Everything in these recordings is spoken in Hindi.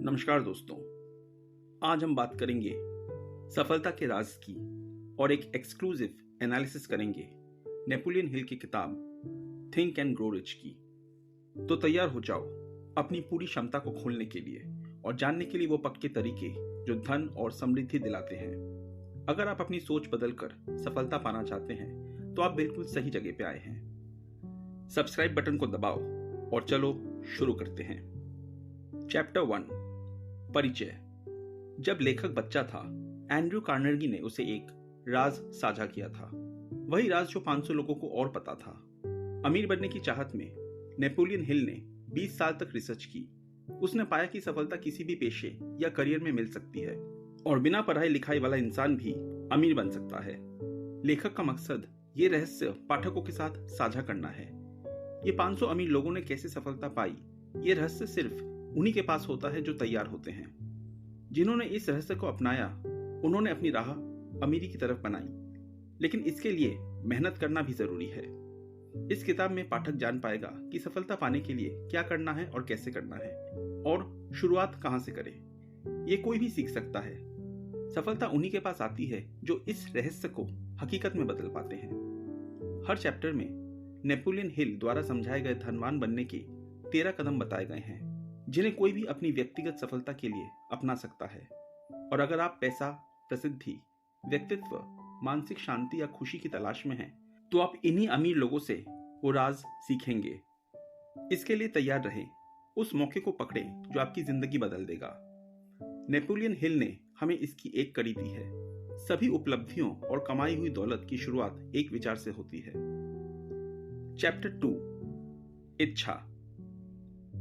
नमस्कार दोस्तों, आज हम बात करेंगे सफलता के राज की और एक एक्सक्लूसिव एनालिसिस करेंगे नेपोलियन हिल की किताब थिंक एंड ग्रो रिच की। तो तैयार हो जाओ अपनी पूरी क्षमता को खोलने के लिए और जानने के लिए वो पक्के तरीके जो धन और समृद्धि दिलाते हैं। अगर आप अपनी सोच बदलकर सफलता पाना चाहते हैं तो आप बिल्कुल सही जगह पे आए हैं। सब्सक्राइब बटन को दबाओ और चलो शुरू करते हैं। चैप्टर 1, परिचय। जब लेखक बच्चा था, एंड्रयू कार्नेगी ने उसे एक राज साझा किया था, वही राज जो 500 लोगों को और पता था। अमीर बनने की चाहत में नेपोलियन हिल ने 20 साल तक रिसर्च की। उसने पाया कि सफलता किसी भी पेशे या करियर में मिल सकती है और बिना पढ़ाई लिखाई वाला इंसान भी अमीर बन सकता है। लेखक का मकसद ये रहस्य पाठकों के साथ साझा करना है। ये 500 अमीर लोगों ने कैसे सफलता पाई, ये रहस्य सिर्फ उन्हीं के पास होता है जो तैयार होते हैं। जिन्होंने इस रहस्य को अपनाया उन्होंने अपनी राह अमीरी की तरफ बनाई, लेकिन इसके लिए मेहनत करना भी जरूरी है। इस किताब में पाठक जान पाएगा कि सफलता पाने के लिए क्या करना है और कैसे करना है और शुरुआत कहां से करें। ये कोई भी सीख सकता है। सफलता उन्हीं के पास आती है जो इस रहस्य को हकीकत में बदल पाते हैं। हर चैप्टर में नेपोलियन हिल द्वारा समझाए गए धनवान बनने के 13 कदम बताए गए हैं, जिन्हें कोई भी अपनी व्यक्तिगत सफलता के लिए अपना सकता है। और अगर आप पैसा, प्रसिद्धि, व्यक्तित्व, मानसिक शांति या खुशी की तलाश में हैं, तो आप इन्हीं अमीर लोगों से वो राज सीखेंगे। इसके लिए तैयार रहें, उस मौके को पकड़ें जो आपकी जिंदगी बदल देगा। नेपोलियन हिल ने हमें इसकी एक कड़ी दी है। सभी उपलब्धियों और कमाई हुई दौलत की शुरुआत एक विचार से होती है। चैप्टर 2, इच्छा।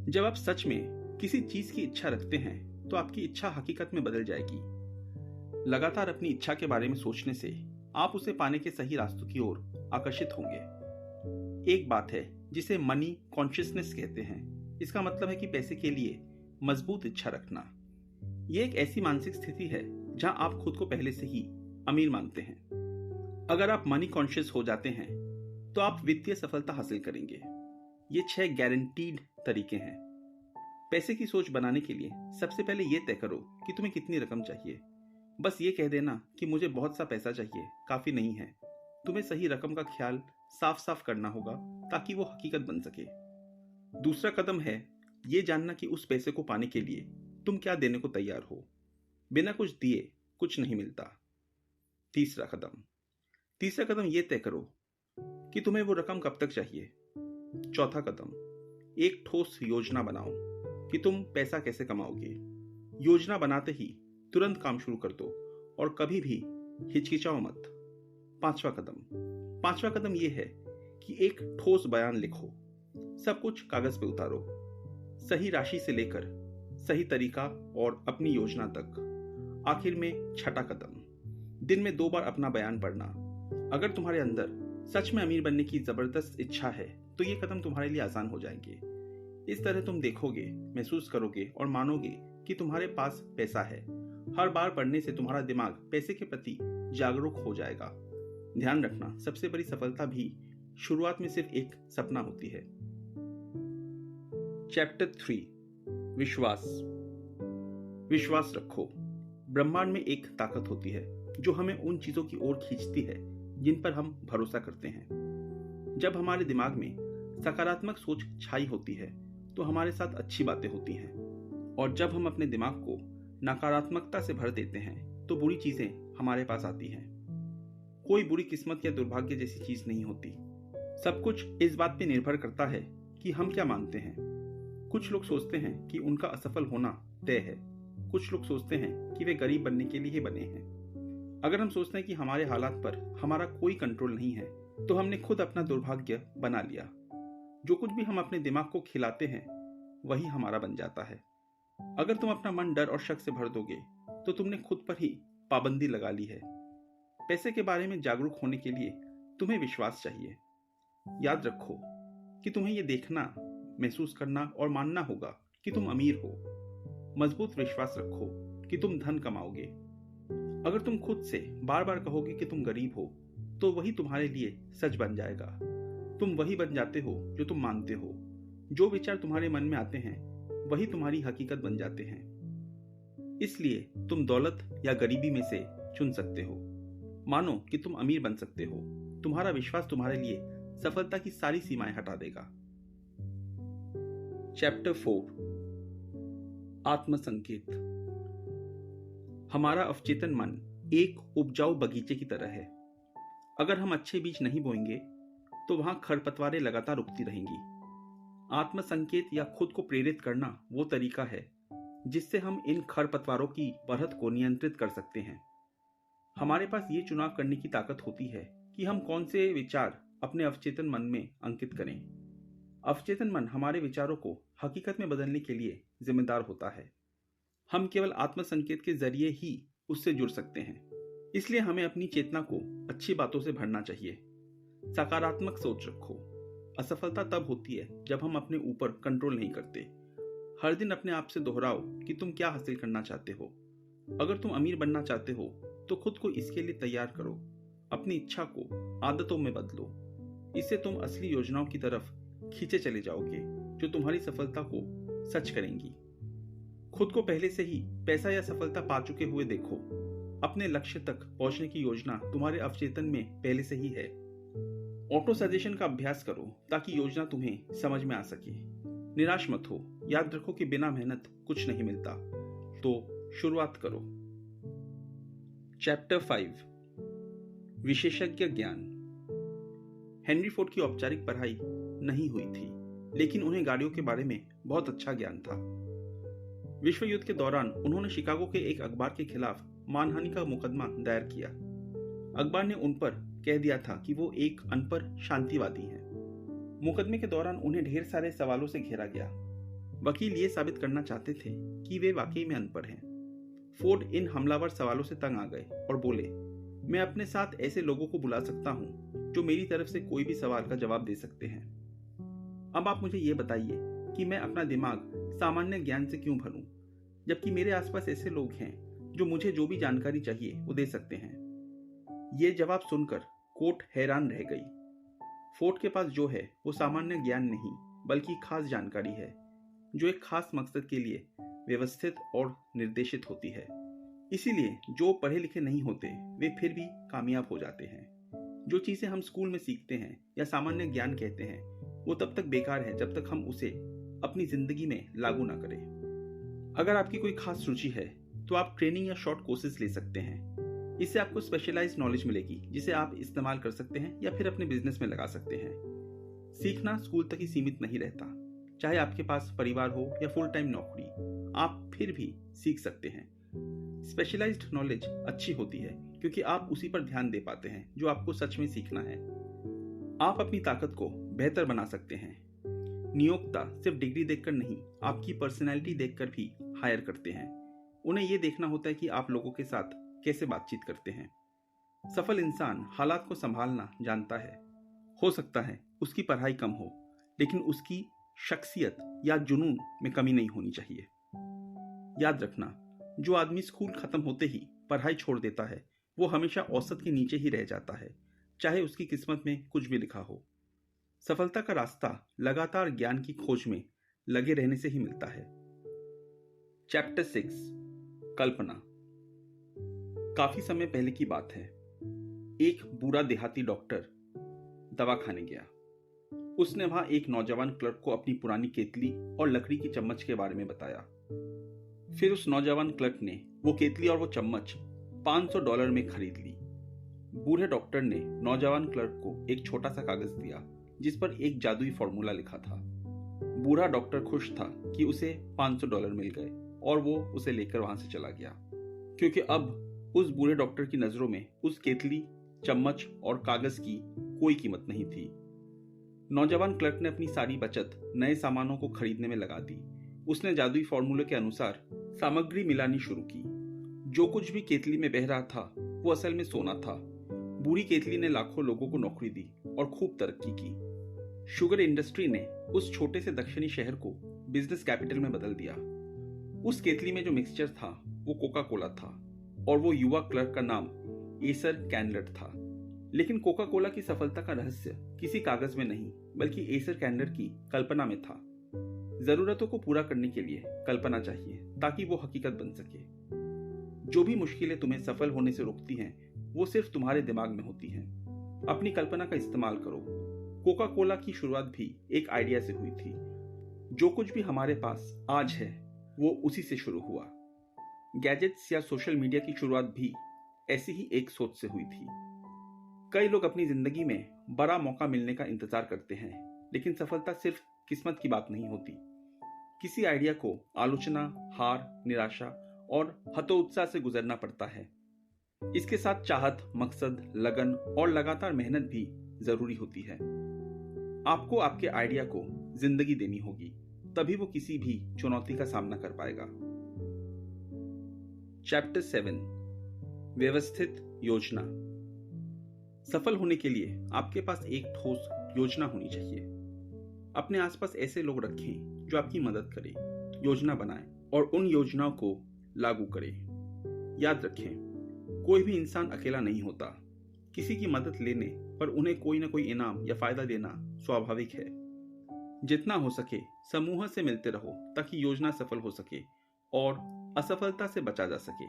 जब आप सच में किसी चीज की इच्छा रखते हैं तो आपकी इच्छा हकीकत में बदल जाएगी। लगातार अपनी इच्छा के बारे में सोचने से आप उसे पाने के सही रास्तों की ओर आकर्षित होंगे। एक बात है जिसे मनी कॉन्शियसनेस कहते हैं। इसका मतलब है कि पैसे के लिए मजबूत इच्छा रखना। यह एक ऐसी मानसिक स्थिति है जहां आप खुद को पहले से ही अमीर मानते हैं। अगर आप मनी कॉन्शियस हो जाते हैं तो आप वित्तीय सफलता हासिल करेंगे। ये 6 गारंटीड तरीके हैं। पैसे की सोच बनाने के लिए सबसे पहले ये तय करो कि तुम्हें कितनी रकम चाहिए। बस ये कह देना कि मुझे बहुत सा पैसा चाहिए काफी नहीं है। तुम्हें सही रकम का ख्याल साफ साफ करना होगा ताकि वो हकीकत बन सके। दूसरा कदम है ये जानना कि उस पैसे को पाने के लिए तुम क्या देने को तैयार हो। बिना कुछ दिए कुछ नहीं मिलता। तीसरा कदम ये तय करो कि तुम्हें वो रकम कब तक चाहिए। चौथा कदम, एक ठोस योजना बनाओ कि तुम पैसा कैसे कमाओगे। योजना बनाते ही तुरंत काम शुरू कर दो और कभी भी हिचकिचाओ मत। पांचवा कदम यह है कि एक ठोस बयान लिखो। सब कुछ कागज पे उतारो, सही राशि से लेकर सही तरीका और अपनी योजना तक। आखिर में छठा कदम, दिन में 2 बार अपना बयान पढ़ना। अगर तुम्हारे अंदर सच में अमीर बनने की जबरदस्त इच्छा है तो ये कदम तुम्हारे लिए आसान हो जाएंगे। इस तरह तुम देखोगे, महसूस करोगे और मानोगे कि तुम्हारे पास पैसा है। हर बार पढ़ने से तुम्हारा दिमाग पैसे के प्रति जागरूक हो जाएगा। ध्यान रखना, सबसे बड़ी सफलता भी शुरुआत में सिर्फ एक सपना होती है। चैप्टर 3, विश्वास रखो। ब्रह्मांड में एक ताकत होती है जो हमें उन चीजों की ओर खींचती है जिन पर हम भरोसा करते हैं। जब हमारे दिमाग में सकारात्मक सोच छाई होती है तो हमारे साथ अच्छी बातें होती हैं, और जब हम अपने दिमाग को नकारात्मकता से भर देते हैं तो बुरी चीजें हमारे पास आती हैं। कोई बुरी किस्मत या दुर्भाग्य जैसी चीज नहीं होती। सब कुछ इस बात पे निर्भर करता है कि हम क्या मानते हैं। कुछ लोग सोचते हैं कि उनका असफल होना तय है। कुछ लोग सोचते हैं कि वे गरीब बनने के लिए ही बने हैं। अगर हम सोचते हैं कि हमारे हालात पर हमारा कोई कंट्रोल नहीं है तो हमने खुद अपना दुर्भाग्य बना लिया। जो कुछ भी हम अपने दिमाग को खिलाते हैं वही हमारा बन जाता है। अगर तुम अपना मन डर और शक से भर दोगे तो तुमने खुद पर ही पाबंदी लगा ली है। पैसे के बारे में जागरूक होने के लिए तुम्हें विश्वास चाहिए। याद रखो कि तुम्हें यह देखना, महसूस करना और मानना होगा कि तुम अमीर हो। मजबूत विश्वास रखो कि तुम धन कमाओगे। अगर तुम खुद से बार बार कहोगे कि तुम गरीब हो तो वही तुम्हारे लिए सच बन जाएगा। तुम वही बन जाते हो जो तुम मानते हो। जो विचार तुम्हारे मन में आते हैं वही तुम्हारी हकीकत बन जाते हैं। इसलिए तुम दौलत या गरीबी में से चुन सकते हो। मानो कि तुम अमीर बन सकते हो। तुम्हारा विश्वास तुम्हारे लिए सफलता की सारी सीमाएं हटा देगा। चैप्टर 4 आत्मसंकेत। हमारा अवचेतन मन एक उपजाऊ बगीचे की तरह है। अगर हम अच्छे बीज नहीं बोएंगे तो वहां खरपतवारें लगातार उगती रहेंगी। आत्मसंकेत या खुद को प्रेरित करना वो तरीका है जिससे हम इन खरपतवारों की बढ़त को नियंत्रित कर सकते हैं। हमारे पास ये चुनाव करने की ताकत होती है कि हम कौन से विचार अपने अवचेतन मन में अंकित करें। अवचेतन मन हमारे विचारों को हकीकत में बदलने के लिए जिम्मेदार होता है। हम केवल आत्मसंकेत के जरिए ही उससे जुड़ सकते हैं। इसलिए हमें अपनी चेतना को अच्छी बातों से भरना चाहिए। सकारात्मक सोच रखो। असफलता तब होती है जब हम अपने ऊपर कंट्रोल नहीं करते। हर दिन अपने आप से दोहराओ कि तुम क्या हासिल करना चाहते हो। अगर तुम अमीर बनना चाहते हो तो खुद को इसके लिए तैयार करो। अपनी इच्छा को आदतों में बदलो। इससे तुम असली योजनाओं की तरफ खींचे चले जाओगे जो तुम्हारी सफलता को सच करेंगी। खुद को पहले से ही पैसा या सफलता पा चुके हुए देखो। अपने लक्ष्य तक पहुंचने की योजना तुम्हारे अवचेतन में पहले से ही है। ऑटो सजेशन का अभ्यास करो ताकि योजना तुम्हें समझ में आ सके। निराश मत हो। याद रखो कि बिना मेहनत कुछ नहीं मिलता। तो शुरुआत करो। चैप्टर 5 विशेषज्ञ ज्ञान। हेनरी फोर्ड की औपचारिक पढ़ाई नहीं हुई थी, लेकिन उन्हें गाड़ियों के बारे में बहुत अच्छा ज्ञान था। विश्व युद्ध के दौरान उन्होंने शिकागो के एक अखबार के खिलाफ मानहानि का मुकदमा दायर किया। अखबार ने उन पर कह दिया था कि वो एक अनपढ़ शांतिवादी हैं। मुकदमे के दौरान उन्हें ढेर सारे सवालों से घेरा गया। वकील ये साबित करना चाहते थे कि वे वाकई में अनपढ़ हैं। फोर्ड इन हमलावर सवालों से तंग आ गए और बोले, मैं अपने साथ ऐसे लोगों को बुला सकता हूं जो मेरी तरफ से कोई भी सवाल का जवाब दे सकते हैं। अब आप मुझे ये बताइए कि मैं अपना दिमाग सामान्य ज्ञान से क्यों भरूं, जबकि मेरे आसपास ऐसे लोग हैं जो मुझे जो भी जानकारी चाहिए वो दे सकते हैं। ये जवाब सुनकर कोर्ट हैरान रह गई। फोर्ड के पास जो है वो सामान्य ज्ञान नहीं बल्कि खास जानकारी है जो एक खास मकसद के लिए व्यवस्थित और निर्देशित होती है। इसीलिए जो पढ़े लिखे नहीं होते वे फिर भी कामयाब हो जाते हैं। जो चीजें हम स्कूल में सीखते हैं या सामान्य ज्ञान कहते हैं वो तब तक बेकार है जब तक हम उसे अपनी जिंदगी में लागू ना करें। अगर आपकी कोई खास रुचि है तो आप ट्रेनिंग या शॉर्ट कोर्सेज ले सकते हैं। इससे आपको स्पेशलाइज्ड नॉलेज मिलेगी जिसे आप इस्तेमाल कर सकते हैं या फिर अपने बिजनेस में लगा सकते हैं। सीखना स्कूल तक ही सीमित नहीं रहता। चाहे आपके पास परिवार हो या फुल टाइम नौकरी, आप फिर भी सीख सकते हैं। स्पेशलाइज्ड नॉलेज अच्छी होती है क्योंकि आप उसी पर ध्यान दे पाते हैं जो आपको सच में सीखना है। आप अपनी ताकत को बेहतर बना सकते हैं। नियोक्ता सिर्फ डिग्री देखकर नहीं, आपकी पर्सनैलिटी देखकर भी हायर करते हैं। उन्हें यह देखना होता है कि आप लोगों के साथ कैसे बातचीत करते हैं। सफल इंसान हालात को संभालना जानता है। हो सकता है उसकी पढ़ाई कम हो, लेकिन उसकी शख्सियत या जुनून में कमी नहीं होनी चाहिए। याद रखना, जो आदमी स्कूल खत्म होते ही पढ़ाई छोड़ देता है वो हमेशा औसत के नीचे ही रह जाता है, चाहे उसकी किस्मत में कुछ भी लिखा हो। सफलता का रास्ता लगातार ज्ञान की खोज में लगे रहने से ही मिलता है। चैप्टर 6 कल्पना। काफी समय पहले की बात है। एक बूढ़ा देहाती डॉक्टर दवा खाने गया। उसने वहां एक नौजवान क्लर्क को अपनी पुरानी केतली और लकड़ी की चम्मच के बारे में बताया। फिर उस नौजवान क्लर्क ने वो केतली और वो चम्मच $500 में खरीद ली। बूढ़े डॉक्टर ने नौजवान क्लर्क को एक छोटा सा कागज दिया जिस पर एक जादुई फॉर्मूला लिखा था। बूढ़ा डॉक्टर खुश था कि उसे $500 मिल गए और वो उसे लेकर वहां से चला गया, क्योंकि अब उस बूढ़े डॉक्टर की नजरों में उस केतली, चम्मच और कागज की कोई कीमत नहीं थी। नौजवान क्लर्क ने अपनी सारी बचत नए सामानों को खरीदने में लगा दी। उसने जादुई फॉर्मूले के अनुसार सामग्री मिलानी शुरू की। जो कुछ भी केतली में बह रहा था वो असल में सोना था। बूढ़ी केतली ने लाखों लोगों को नौकरी दी और खूब तरक्की की। शुगर इंडस्ट्री ने उस छोटे से दक्षिणी शहर को बिजनेस कैपिटल में बदल दिया। उस केतली में जो मिक्सचर था वो कोका कोला था और वो युवा क्लर्क का नाम एसर कैनलर था। लेकिन कोका कोला की सफलता का रहस्य किसी कागज में नहीं बल्कि एसर कैनलर की कल्पना में था। जरूरतों को पूरा करने के लिए कल्पना चाहिए ताकि वो हकीकत बन सके। जो भी मुश्किलें तुम्हें सफल होने से रोकती हैं वो सिर्फ तुम्हारे दिमाग में होती हैं। अपनी कल्पना का इस्तेमाल करो। कोका कोला की शुरुआत भी एक आइडिया से हुई थी। जो कुछ भी हमारे पास आज है वो उसी से शुरू हुआ। गैजेट्स या सोशल मीडिया की शुरुआत भी ऐसी ही एक सोच से हुई थी। कई लोग अपनी जिंदगी में बड़ा मौका मिलने का इंतजार करते हैं, लेकिन सफलता सिर्फ किस्मत की बात नहीं होती। किसी आइडिया को आलोचना, हार, निराशा और हतोत्साह से गुजरना पड़ता है। इसके साथ चाहत, मकसद, लगन और लगातार मेहनत भी जरूरी होती है। आपको आपके आइडिया को जिंदगी देनी होगी, तभी वो किसी भी चुनौती का सामना कर पाएगा। चैप्टर 7, व्यवस्थित योजना। सफल होने के लिए आपके पास एक ठोस योजना होनी चाहिए। अपने आसपास ऐसे लोग रखें जो आपकी मदद करें, योजना बनाएं और उन योजनाओं को लागू करें। याद रखें, कोई भी इंसान अकेला नहीं होता। किसी की मदद लेने पर उन्हें कोई ना कोई इनाम या फायदा देना स्वाभाविक है। जितना हो सके समूह से मिलते रहो ताकि योजना सफल हो सके और असफलता से बचा जा सके।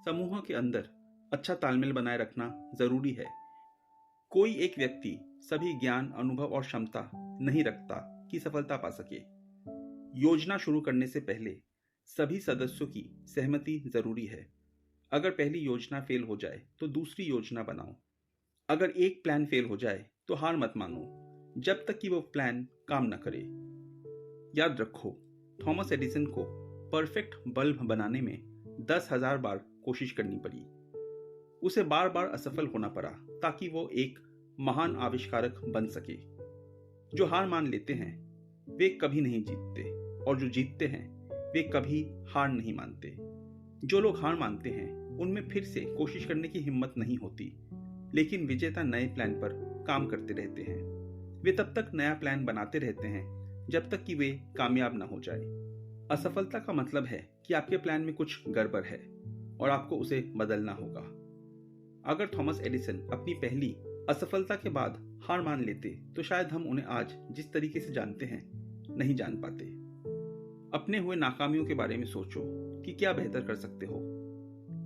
समूह के अंदर अच्छा तालमेल बनाए रखना जरूरी है। कोई एक व्यक्ति सभी ज्ञान, अनुभव और क्षमता नहीं रखता कि सफलता पा सके। योजना शुरू करने से पहले सभी सदस्यों की सहमति जरूरी है। अगर पहली योजना फेल हो जाए तो दूसरी योजना बनाओ। अगर एक प्लान फेल हो जाए तो हार मत मानो जब तक कि वो प्लान काम न करे। याद रखो, थॉमस एडिसन को परफेक्ट बल्ब बनाने में 10,000 बार कोशिश करनी पड़ी। उसे बार बार असफल होना पड़ा ताकि वो एक महान आविष्कारक बन सके। जो हार मान लेते हैं वे कभी नहीं जीतते और जो जीतते हैं वे कभी हार नहीं मानते। जो लोग हार मानते हैं उनमें फिर से कोशिश करने की हिम्मत नहीं होती, लेकिन विजेता नए प्लान पर काम करते रहते हैं। वे तब तक नया प्लान बनाते रहते हैं जब तक कि वे कामयाब ना हो जाए। असफलता का मतलब है कि आपके प्लान में कुछ गड़बड़ है और आपको उसे बदलना होगा। अगर थॉमस एडिसन अपनी पहली असफलता के बाद हार मान लेते तो शायद हम उन्हें आज जिस तरीके से जानते हैं नहीं जान पाते। अपने हुए नाकामियों के बारे में सोचो कि क्या बेहतर कर सकते हो।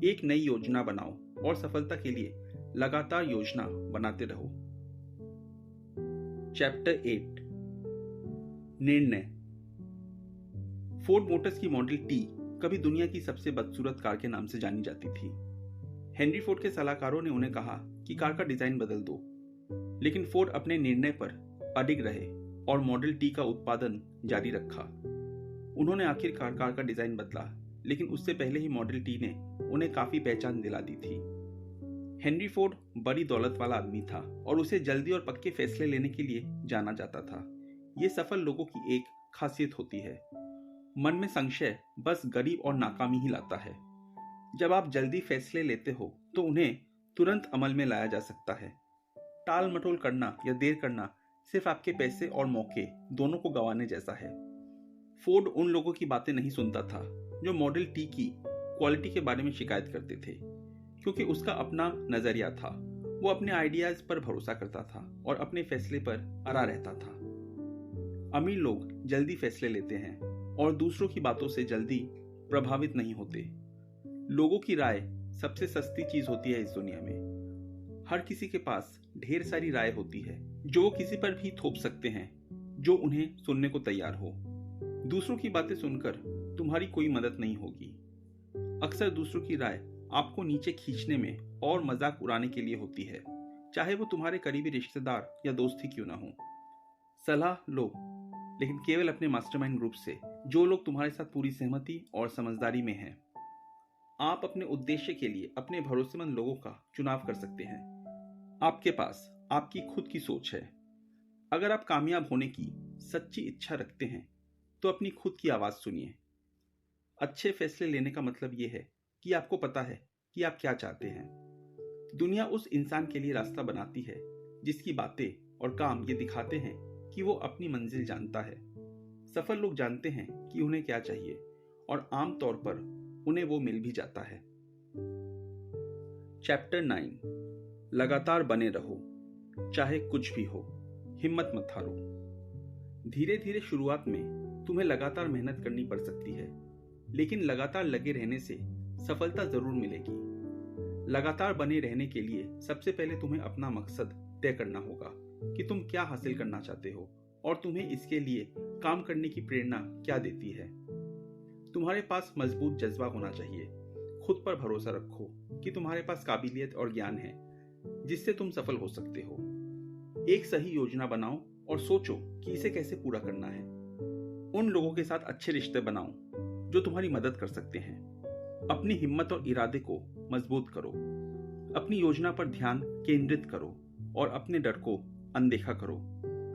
एक नई योजना बनाओ और सफलता के लिए लगातार योजना बनाते रहो। चैप्टर 8, निर्णय। फोर्ड मोटर्स की मॉडल टी कभी दुनिया की सबसे बदसूरत कार के नाम से जानी जाती थी। हेनरी फोर्ड के सलाहकारों ने उन्हें कहा कि कार का डिजाइन बदल दो, लेकिन फोर्ड अपने निर्णय पर अडिग रहे और मॉडल टी का उत्पादन जारी रखा। उन्होंने आखिरकार कार का डिजाइन बदला, लेकिन उससे पहले ही मॉडल टी ने उन्हें काफी पहचान दिला दी थी। हेनरी फोर्ड बड़ी दौलत वाला आदमी था और उसे जल्दी और पक्के फैसले लेने के लिए जाना जाता था। ये सफल लोगों की एक खासियत होती है। मन में संशय बस गरीब और नाकामी ही लाता है। जब आप जल्दी फैसले लेते हो तो उन्हें तुरंत अमल में लाया जा सकता है। टाल मटोल करना या देर करना सिर्फ आपके पैसे और मौके दोनों को गंवाने जैसा है। फोर्ड उन लोगों की बातें नहीं सुनता था जो मॉडल टी की क्वालिटी के बारे में शिकायत करते थे, क्योंकि उसका अपना नजरिया था। वो अपने आइडियाज पर भरोसा करता था और अपने फैसले पर अड़ा रहता था। अमीर लोग जल्दी फैसले लेते हैं और दूसरों की बातों से जल्दी प्रभावित नहीं होते। लोगों की राय सबसे सस्ती चीज होती है इस दुनिया में। हर किसी के पास ढेर सारी राय होती है जो वो किसी पर भी थोप सकते हैं जो उन्हें सुनने को तैयार हो। दूसरों की बातें सुनकर तुम्हारी कोई मदद नहीं होगी। अक्सर दूसरों की राय आपको नीचे खींचने में और मजाक उड़ाने के लिए होती है, चाहे वो तुम्हारे करीबी रिश्तेदार या दोस्त ही क्यों ना हो। सलाह लो, लेकिन केवल अपने मास्टरमाइंड ग्रुप से, जो लोग तुम्हारे साथ पूरी सहमति और समझदारी में हैं। आप अपने उद्देश्य के लिए अपने भरोसेमंद लोगों का चुनाव कर सकते हैं। आपके पास आपकी खुद की सोच है। अगर आप कामयाब होने की सच्ची इच्छा रखते हैं तो अपनी खुद की आवाज सुनिए। अच्छे फैसले लेने का मतलब यह है कि आपको पता है कि आप क्या चाहते हैं। दुनिया उस इंसान के लिए रास्ता बनाती है जिसकी बातें और काम ये दिखाते हैं कि वो अपनी मंजिल जानता है। सफल लोग जानते हैं कि उन्हें क्या चाहिए और आम तौर पर उन्हें वो मिल भी जाता है। चैप्टर 9, लगातार बने रहो, चाहे कुछ भी हो, हिम्मत मत हारो। धीरे धीरे शुरुआत में तुम्हें लगातार मेहनत करनी पड़ सकती है, लेकिन लगातार लगे रहने से सफलता जरूर मिलेगी। लगातार बने रहने के लिए सबसे पहले तुम्हें अपना मकसद तय करना होगा कि तुम क्या हासिल करना चाहते हो और तुम्हें इसके लिए काम करने की प्रेरणा क्या देती है। तुम्हारे पास मजबूत जज्बा होना चाहिए। खुद पर भरोसा रखो कि तुम्हारे पास काबिलियत और ज्ञान है जिससे तुम सफल हो सकते हो। एक सही योजना बनाओ और सोचो कि इसे कैसे पूरा करना है। उन लोगों के साथ अच्छे रिश्ते बनाओ जो तुम्हारी मदद कर सकते हैं। अपनी हिम्मत और इरादे को मजबूत करो। अपनी योजना पर ध्यान केंद्रित करो और अपने डर को अनदेखा करो।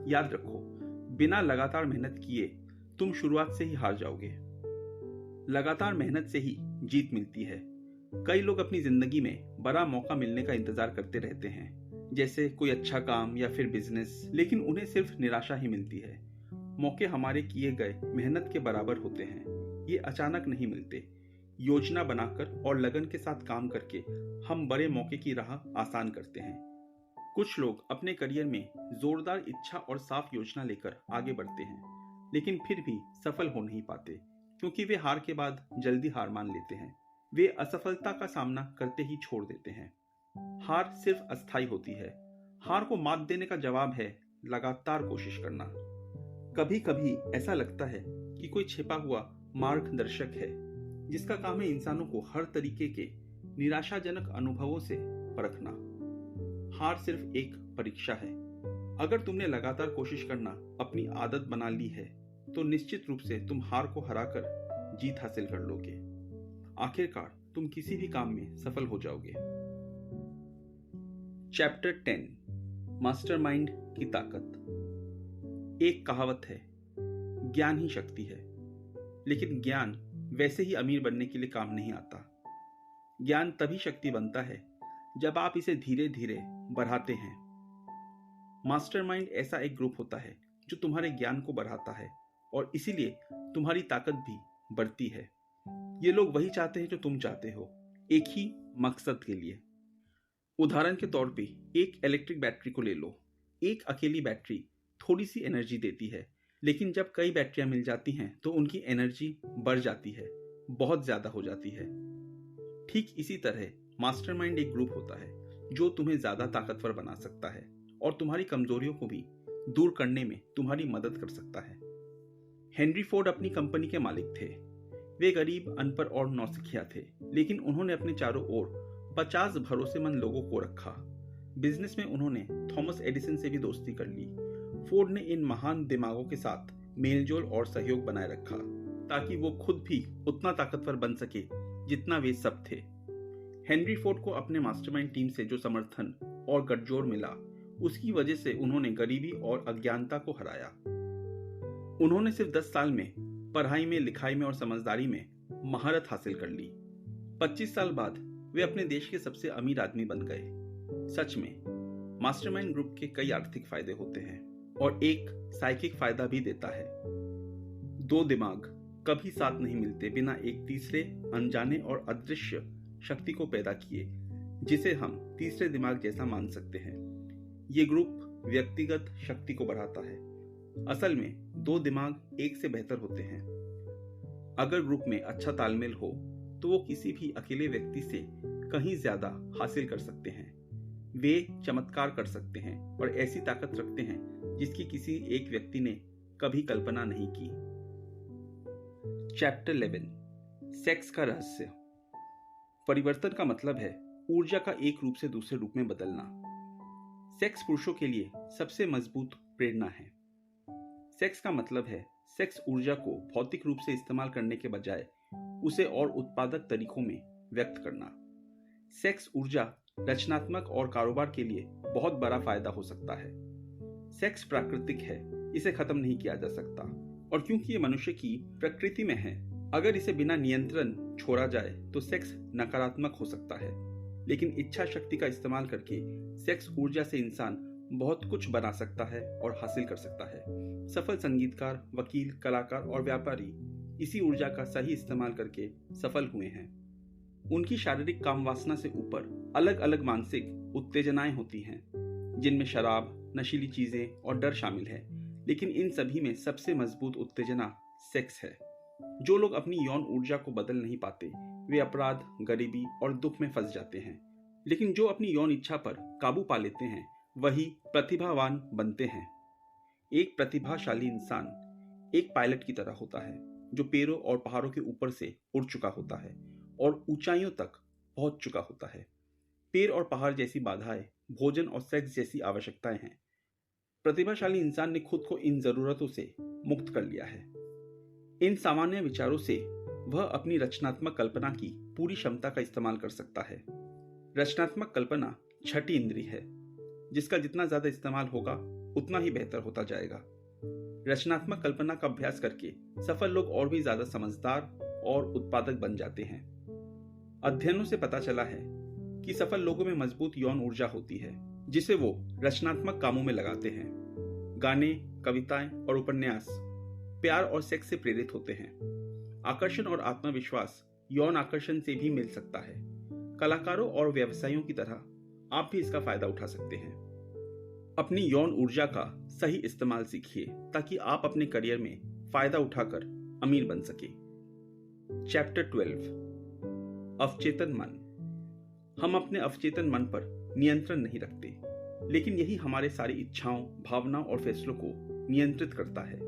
याद रखो, बिना लगातार मेहनत किए तुम शुरुआत से ही हार जाओगे। लगातार मेहनत से ही जीत मिलती है। कई लोग अपनी जिंदगी में बड़ा मौका मिलने का इंतजार करते रहते हैं, जैसे कोई अच्छा काम या फिर बिजनेस, लेकिन उन्हें सिर्फ निराशा ही मिलती है। मौके हमारे किए गए मेहनत के बराबर होते हैं। ये अचानक नहीं मिलते। योजना बनाकर और लगन के साथ काम करके हम बड़े मौके की राह आसान करते हैं। कुछ लोग अपने करियर में जोरदार इच्छा और साफ योजना लेकर आगे बढ़ते हैं, लेकिन फिर भी सफल हो नहीं पाते क्योंकि वे हार के बाद जल्दी हार मान लेते हैं। वे असफलता का सामना करते ही छोड़ देते हैं। हार सिर्फ अस्थायी होती है। हार को मात देने का जवाब है लगातार कोशिश करना। कभी कभी ऐसा लगता है कि कोई छिपा हुआ मार्गदर्शक है जिसका काम है इंसानों को हर तरीके के निराशाजनक अनुभवों से परखना। हार सिर्फ एक परीक्षा है। अगर तुमने लगातार कोशिश करना अपनी आदत बना ली है तो निश्चित रूप से तुम हार को हराकर जीत हासिल कर लोगे। आखिरकार तुम किसी भी काम में सफल हो जाओगे। चैप्टर 10, मास्टरमाइंड की ताकत। एक कहावत है, ज्ञान ही शक्ति है। लेकिन ज्ञान वैसे ही अमीर बनने के लिए काम नहीं आता। ज्ञान तभी शक्ति बनता है जब आप इसे धीरे धीरे बढ़ाते हैं। मास्टरमाइंड ऐसा एक ग्रुप होता है जो तुम्हारे ज्ञान को बढ़ाता है और इसीलिए तुम्हारी ताकत भी बढ़ती है। ये लोग वही चाहते हैं जो तुम चाहते हो, एक ही मकसद के लिए। उदाहरण के तौर पे एक इलेक्ट्रिक बैटरी को ले लो। एक अकेली बैटरी थोड़ी सी एनर्जी देती है, लेकिन जब कई बैटरियां मिल जाती हैं तो उनकी एनर्जी बढ़ जाती है, बहुत ज्यादा हो जाती है। ठीक इसी तरह मास्टरमाइंड एक ग्रुप होता है जो तुम्हें ज्यादा ताकतवर बना सकता है और तुम्हारी कमजोरियों को भी दूर करने में तुम्हारी मदद कर सकता है। हेनरी फोर्ड अपनी कंपनी के मालिक थे। वे गरीब, अनपढ़ और नौसिखिया थे, लेकिन उन्होंने अपने चारों ओर 50 भरोसेमंद लोगों को रखा। बिजनेस में उन्होंने थॉमस एडिसन से भी दोस्ती कर ली। फोर्ड ने इन महान दिमागों के साथ मेलजोल और सहयोग बनाए रखा ताकि वो खुद भी उतना ताकतवर बन सके जितना वे सब थे। हेनरी फोर्ड को अपने मास्टरमाइंड टीम से जो समर्थन और गठजोड़ मिला, उसकी वजह से उन्होंने गरीबी और अज्ञानता को हराया। उन्होंने सिर्फ 10 साल में पढ़ाई में, लिखाई में और समझदारी में महारत हासिल कर ली। 25 साल बाद वे अपने देश के सबसे अमीर आदमी बन गए। सच में मास्टरमाइंड ग्रुप के कई आर्थिक फायदे होते हैं और एक साइकिक फायदा भी देता है। दो दिमाग कभी साथ नहीं मिलते बिना एक तीसरे अनजाने और अदृश्य शक्ति को पैदा किए, जिसे हम तीसरे दिमाग जैसा मान सकते हैं। ये ग्रुप व्यक्तिगत शक्ति को बढ़ाता है। असल में दो दिमाग एक से बेहतर होते हैं। अगर ग्रुप में अच्छा तालमेल हो तो वो किसी भी अकेले व्यक्ति से कहीं ज्यादा हासिल कर सकते हैं। वे चमत्कार कर सकते हैं और ऐसी ताकत रखते हैं जिसकी किसी एक व्यक्ति ने कभी कल्पना नहीं की। चैप्टर 11, सेक्स का रहस्य। परिवर्तन का मतलब है ऊर्जा का एक रूप से दूसरे रूप में बदलना। सेक्स पुरुषों के लिए सबसे मजबूत प्रेरणा है। सेक्स का मतलब है सेक्स ऊर्जा को भौतिक रूप से इस्तेमाल करने के बजाय उसे और उत्पादक तरीकों में व्यक्त करना। सेक्स ऊर्जा रचनात्मक और कारोबार के लिए बहुत बड़ा फायदा हो सकता है। सेक्स प्राकृतिक है, इसे खत्म नहीं किया जा सकता, और क्योंकि ये मनुष्य की प्रकृति में है, अगर इसे बिना नियंत्रण छोड़ा जाए तो सेक्स नकारात्मक हो सकता है। लेकिन इच्छा शक्ति का इस्तेमाल करके सेक्स ऊर्जा से इंसान बहुत कुछ बना सकता है और हासिल कर सकता है। सफल संगीतकार, वकील, कलाकार और व्यापारी इसी ऊर्जा का सही इस्तेमाल करके सफल हुए हैं। उनकी शारीरिक काम वासना से ऊपर अलग अलग मानसिक उत्तेजनाएं होती हैं, जिनमें शराब, नशीली चीजें और डर शामिल है। लेकिन इन सभी में सबसे मजबूत उत्तेजना सेक्स है। जो लोग अपनी यौन ऊर्जा को बदल नहीं पाते, वे अपराध, गरीबी और दुख में फंस जाते हैं। लेकिन जो अपनी यौन इच्छा पर काबू पा लेते हैं वही प्रतिभावान बनते हैं। एक प्रतिभाशाली इंसान एक पायलट की तरह होता है जो पेड़ों और पहाड़ों के ऊपर से उड़ चुका होता है और ऊंचाइयों तक पहुंच चुका होता है। पेड़ और पहाड़ जैसी बाधाएं, भोजन और सेक्स जैसी आवश्यकताएं हैं। प्रतिभाशाली इंसान ने खुद को इन जरूरतों से मुक्त कर लिया है। इन सामान्य विचारों से वह अपनी रचनात्मक कल्पना की पूरी क्षमता का इस्तेमाल कर सकता है। रचनात्मक कल्पना छठी इंद्री है, जिसका जितना ज्यादा इस्तेमाल होगा उतना ही बेहतर होता जाएगा। रचनात्मक कल्पना का अभ्यास करके सफल लोग और भी ज्यादा समझदार और उत्पादक बन जाते हैं। अध्ययनों से पता चला है कि सफल लोगों में मजबूत यौन ऊर्जा होती है, जिसे वो रचनात्मक कामों में लगाते हैं। गाने, कविताएं और उपन्यास प्यार और सेक्स से प्रेरित होते हैं। आकर्षण और आत्मविश्वास यौन आकर्षण से भी मिल सकता है। कलाकारों और व्यवसायियों की तरह आप भी इसका फायदा उठा सकते हैं। अपनी यौन ऊर्जा का सही इस्तेमाल सीखिए ताकि आप अपने करियर में फायदा उठाकर अमीर बन सके। चैप्टर 12, अवचेतन मन। हम अपने अवचेतन मन पर नियंत्रण नहीं रखते, लेकिन यही हमारे सारी इच्छाओं, भावनाओं और फैसलों को नियंत्रित करता है।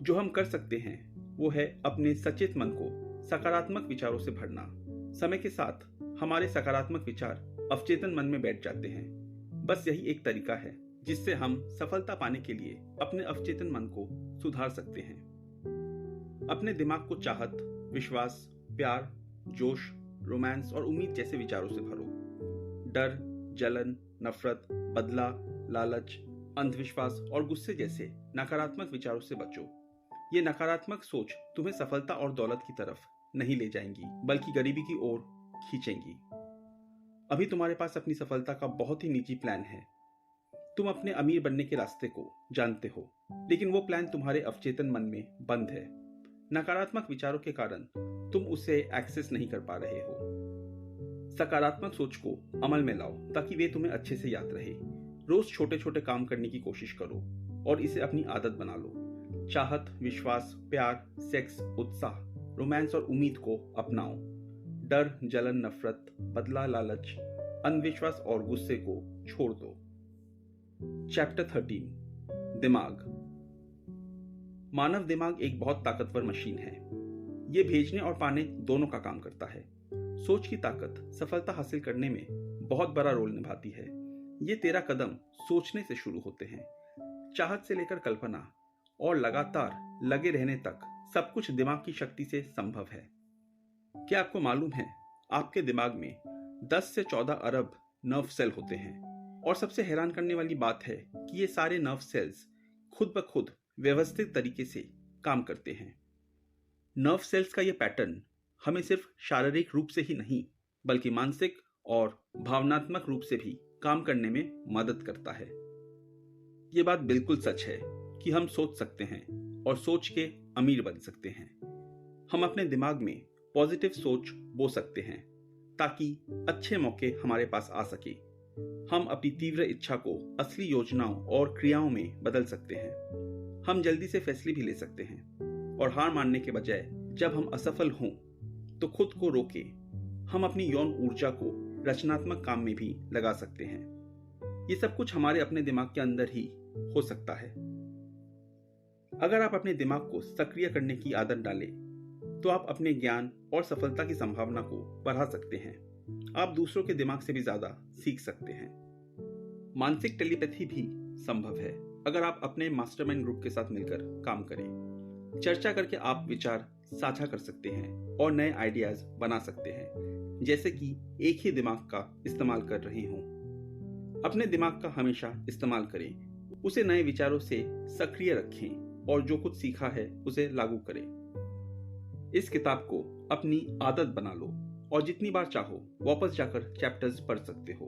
जो हम कर सकते हैं वो है अपने सचेत मन को सकारात्मक विचारों से भरना। समय के साथ हमारे सकारात्मक विचार अवचेतन मन में बैठ जाते हैं। बस यही एक तरीका है जिससे हम सफलता पाने के लिए अपने अवचेतन मन को सुधार सकते हैं। अपने दिमाग को चाहत, विश्वास, प्यार, जोश, रोमांस और उम्मीद जैसे विचारों से भरो। डर, जलन, नफरत, बदला, लालच, अंधविश्वास और गुस्से जैसे नकारात्मक विचारों से बचो। ये नकारात्मक सोच तुम्हें सफलता और दौलत की तरफ नहीं ले जाएंगी, बल्कि गरीबी की ओर खींचेंगी। अभी तुम्हारे पास अपनी सफलता का बहुत ही निजी प्लान है। तुम अपने अमीर बनने के रास्ते को जानते हो, लेकिन वो प्लान तुम्हारे अवचेतन मन में बंद है। नकारात्मक विचारों के कारण तुम उसे एक्सेस नहीं कर पा रहे हो। सकारात्मक सोच को अमल में लाओ ताकि वे तुम्हें अच्छे से याद रहे। रोज छोटे छोटे काम करने की कोशिश करो और इसे अपनी आदत बना लो। चाहत, विश्वास, प्यार, सेक्स, उत्साह, रोमांस और उम्मीद को अपनाओ। डर, जलन, नफरत, बदला, लालच, अंधविश्वास और गुस्से को छोड़ दो। चैप्टर 13, दिमाग। मानव दिमाग एक बहुत ताकतवर मशीन है। ये भेजने और पाने दोनों का काम करता है। सोच की ताकत सफलता हासिल करने में बहुत बड़ा रोल निभाती है। ये 13 कदम सोचने से शुरू होते हैं। चाहत से लेकर कल्पना और लगातार लगे रहने तक सब कुछ दिमाग की शक्ति से संभव है। क्या आपको मालूम है, आपके दिमाग में 10 से 14 अरब नर्व सेल होते हैं और सबसे हैरान करने वाली बात है कि ये सारे नर्व सेल्स खुद ब खुद व्यवस्थित तरीके से काम करते हैं। नर्व सेल्स का ये पैटर्न हमें सिर्फ शारीरिक रूप से ही नहीं, बल्कि मानसिक और भावनात्मक रूप से भी काम करने में मदद करता है। ये बात बिल्कुल सच है कि हम सोच सकते हैं और सोच के अमीर बन सकते हैं। हम अपने दिमाग में पॉजिटिव सोच बो सकते हैं ताकि अच्छे मौके हमारे पास आ सके। हम अपनी तीव्र इच्छा को असली योजनाओं और क्रियाओं में बदल सकते हैं। हम जल्दी से फैसले भी ले सकते हैं और हार मानने के बजाय जब हम असफल हों तो खुद को रोके हम अपनी यौन ऊर्जा को रचनात्मक काम में भी लगा सकते हैं। ये सब कुछ हमारे अपने दिमाग के अंदर ही हो सकता है। अगर आप अपने दिमाग को सक्रिय करने की आदत डालें तो आप अपने ज्ञान और सफलता की संभावना को बढ़ा सकते हैं। आप दूसरों के दिमाग से भी ज्यादा सीख सकते हैं। मानसिक टेलीपैथी भी संभव है अगर आप अपने मास्टरमाइंड ग्रुप के साथ मिलकर काम करें। चर्चा करके आप विचार साझा कर सकते हैं और नए आइडियाज बना सकते हैं, जैसे कि एक ही दिमाग का इस्तेमाल कर रहे हों। अपने दिमाग का हमेशा इस्तेमाल करें, उसे नए विचारों से सक्रिय रखें और जो कुछ सीखा है उसे लागू करें। इस किताब को अपनी आदत बना लो और जितनी बार चाहो वापस जाकर चैप्टर्स पढ़ सकते हो।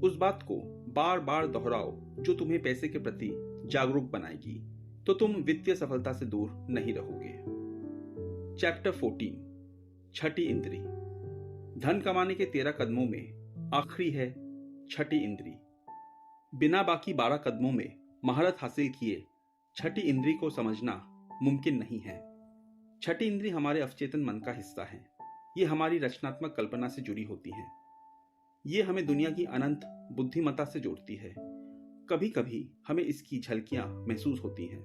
उस बात को बार बार दोहराओ जो तुम्हें पैसे के प्रति जागरूक बनाएगी, तो तुम वित्तीय सफलता से दूर नहीं रहोगे। चैप्टर 14, छठी इंद्री। धन कमाने के 13 कदमों में आखिरी है छठी इंद्री। बिना बाकी 12 कदमों में महारत हासिल किए छठी इंद्री को समझना मुमकिन नहीं है। छठी इंद्री हमारे अवचेतन मन का हिस्सा है। ये हमारी रचनात्मक कल्पना से जुड़ी होती हैं। ये हमें दुनिया की अनंत बुद्धिमत्ता से जोड़ती है। कभी कभी हमें इसकी झलकियां महसूस होती हैं।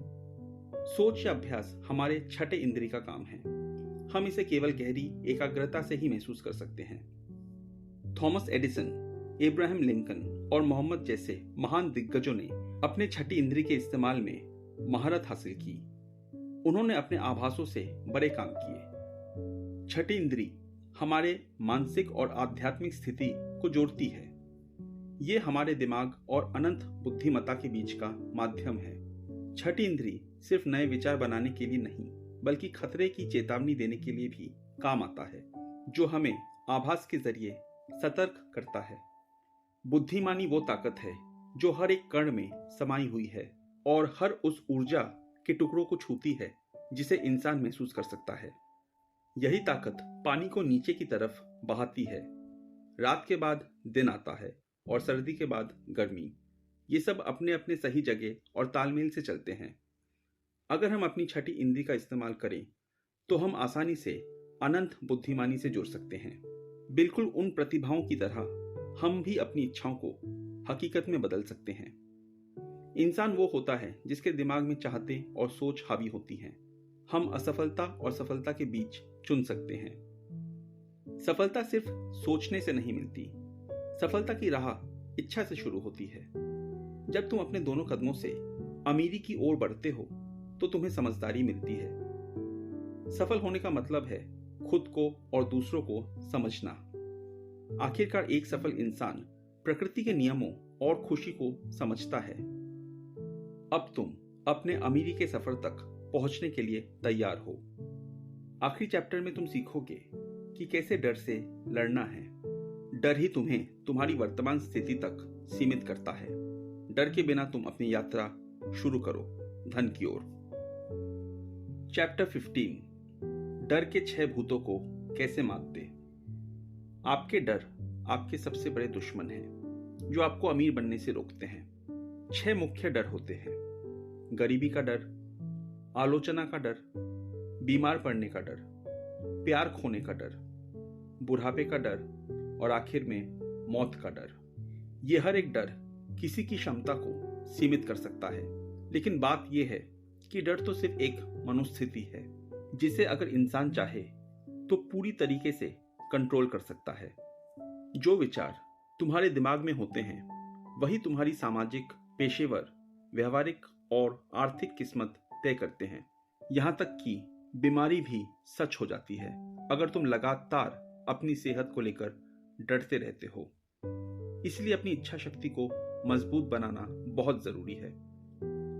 सोच या अभ्यास हमारे छठे इंद्रिय का काम है। हम इसे केवल गहरी एकाग्रता से ही महसूस कर सकते हैं। थॉमस एडिसन, एब्राहम लिंकन और मोहम्मद जैसे महान दिग्गजों ने अपने छठी इंद्रिय के इस्तेमाल में महारत हासिल की। उन्होंने अपने आभासों से बड़े काम किए। छठी इंद्रिय हमारे मानसिक और आध्यात्मिक स्थिति को जोड़ती है। ये हमारे दिमाग और अनंत बुद्धिमत्ता के बीच का माध्यम है। छठी इंद्रिय सिर्फ नए विचार बनाने के लिए नहीं, बल्कि खतरे की चेतावनी देने के लिए भी काम आता है, जो हमें आभास के जरिए सतर्क करता है। बुद्धिमानी वो ताकत है जो हर एक कण में समाई हुई है और हर उस ऊर्जा के टुकड़ों को छूती है जिसे इंसान महसूस कर सकता है। यही ताकत पानी को नीचे की तरफ बहाती है। रात के बाद दिन आता है और सर्दी के बाद गर्मी। ये सब अपने अपने सही जगह और तालमेल से चलते हैं। अगर हम अपनी छठी इंद्रिय का इस्तेमाल करें तो हम आसानी से अनंत बुद्धिमानी से जुड़ सकते हैं। बिल्कुल उन प्रतिभाओं की तरह हम भी अपनी इच्छाओं को हकीकत में बदल सकते हैं। इंसान वो होता है जिसके दिमाग में चाहते और सोच हावी होती हैं। हम असफलता और सफलता के बीच चुन सकते हैं। सफलता सिर्फ सोचने से नहीं मिलती। सफलता की राह इच्छा से शुरू होती है। जब तुम अपने दोनों कदमों से अमीरी की ओर बढ़ते हो तो तुम्हें समझदारी मिलती है। सफल होने का मतलब है खुद को और दूसरों को समझना। आखिरकार एक सफल इंसान प्रकृति के नियमों और खुशी को समझता है। अब तुम अपने अमीरी के सफर तक पहुंचने के लिए तैयार हो। आखिरी चैप्टर में तुम सीखोगे कि कैसे डर से लड़ना है। डर ही तुम्हें तुम्हारी वर्तमान स्थिति तक सीमित करता है। डर के बिना तुम अपनी यात्रा शुरू करो धन की ओर। चैप्टर 15, डर के 6 भूतों को कैसे मात दे। आपके डर आपके सबसे बड़े दुश्मन हैं, जो आपको अमीर बनने से रोकते हैं। 6 मुख्य डर होते हैं: गरीबी का डर, आलोचना का डर, बीमार पड़ने का डर, प्यार खोने का डर, बुढ़ापे का डर और आखिर में मौत का डर। ये हर एक डर किसी की क्षमता को सीमित कर सकता है, लेकिन बात यह है कि डर तो सिर्फ एक मनोस्थिति है जिसे अगर इंसान चाहे तो पूरी तरीके से कंट्रोल कर सकता है। जो विचार तुम्हारे दिमाग में होते हैं वही तुम्हारी सामाजिक, पेशेवर, व्यवहारिक और आर्थिक किस्मत तय करते हैं। यहाँ तक कि बीमारी भी सच हो जाती है अगर तुम लगातार अपनी सेहत को लेकर डरते रहते हो। इसलिए अपनी इच्छा शक्ति को मजबूत बनाना बहुत जरूरी है।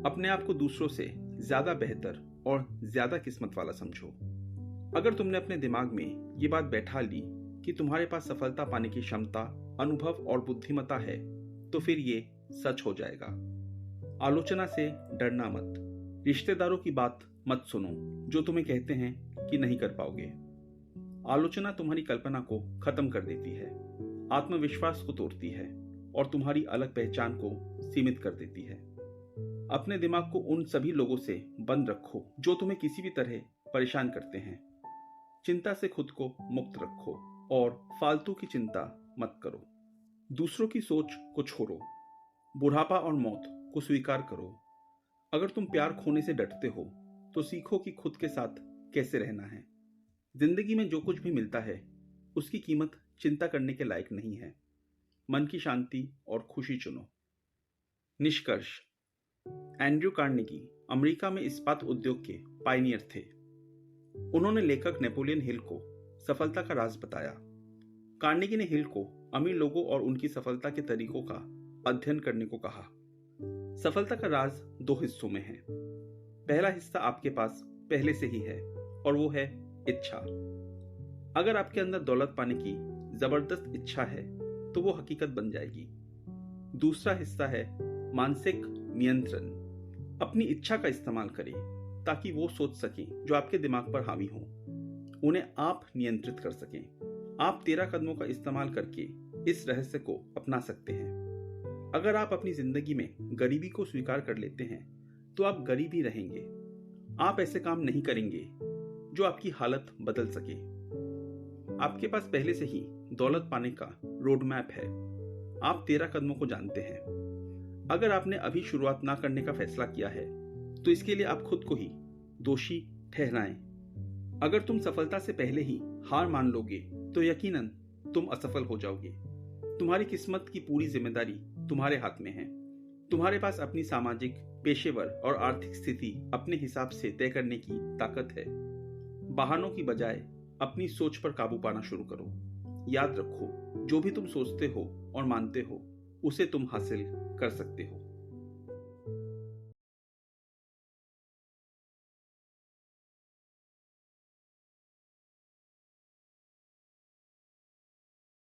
अपने आप को दूसरों से ज्यादा बेहतर और ज्यादा किस्मत वाला समझो। अगर तुमने अपने दिमाग में ये बात बैठा ली कि तुम्हारे पास सफलता पाने की क्षमता, अनुभव और बुद्धिमत्ता है, तो फिर ये सच हो जाएगा। आलोचना से डरना मत। रिश्तेदारों की बात मत सुनो जो तुम्हें कहते हैं कि नहीं कर पाओगे। आलोचना तुम्हारी कल्पना को खत्म कर देती है, आत्मविश्वास को तोड़ती है और तुम्हारी अलग पहचान को सीमित कर देती है। अपने दिमाग को उन सभी लोगों से बंद रखो जो तुम्हें किसी भी तरह परेशान करते हैं। चिंता से खुद को मुक्त रखो और फालतू की चिंता मत करो। दूसरों की सोच को छोड़ो। बुढ़ापा और मौत को स्वीकार करो। अगर तुम प्यार खोने से डरते हो तो सीखो कि खुद के साथ कैसे रहना है। जिंदगी में जो कुछ भी मिलता है उसकी कीमत चिंता करने के लायक नहीं है। मन की शांति और खुशी चुनो। निष्कर्ष: एंड्रयू कार्नेगी अमेरिका में इस्पात उद्योग के पायनियर थे। उन्होंने लेखक नेपोलियन हिल को सफलता का राज बताया। कार्नेगी ने हिल को अमीर लोगों और उनकी सफलता के तरीकों का अध्ययन करने को कहा। सफलता का राज 2 हिस्सों में है। पहला हिस्सा आपके पास पहले से ही है और वो है इच्छा। अगर आपके अंदर दौलत पाने की जबरदस्त इच्छा है तो वो हकीकत बन जाएगी। दूसरा हिस्सा है मानसिक नियंत्रण। अपनी इच्छा का इस्तेमाल करें ताकि वो सोच सकें जो आपके दिमाग पर हावी हो, उन्हें आप नियंत्रित कर सकें। आप 13 कदमों का इस्तेमाल करके इस रहस्य को अपना सकते हैं। अगर आप अपनी जिंदगी में गरीबी को स्वीकार कर लेते हैं तो आप गरीब ही रहेंगे। आप ऐसे काम नहीं करेंगे जो आपकी हालत बदल सके। आपके पास पहले से ही दौलत पाने का रोड मैप है। आप 13 कदमों को जानते हैं। अगर आपने अभी शुरुआत ना करने का फैसला किया है तो इसके लिए आप खुद को ही दोषी ठहराएं। अगर तुम सफलता से पहले ही हार मान लोगे तो यकीनन तुम असफल हो जाओगे। तुम्हारी किस्मत की पूरी जिम्मेदारी तुम्हारे हाथ में है। तुम्हारे पास अपनी सामाजिक, पेशेवर और आर्थिक स्थिति अपने हिसाब से तय करने की ताकत है। बहानों की बजाय अपनी सोच पर काबू पाना शुरू करो। याद रखो, जो भी तुम सोचते हो और मानते हो उसे तुम हासिल कर सकते हो।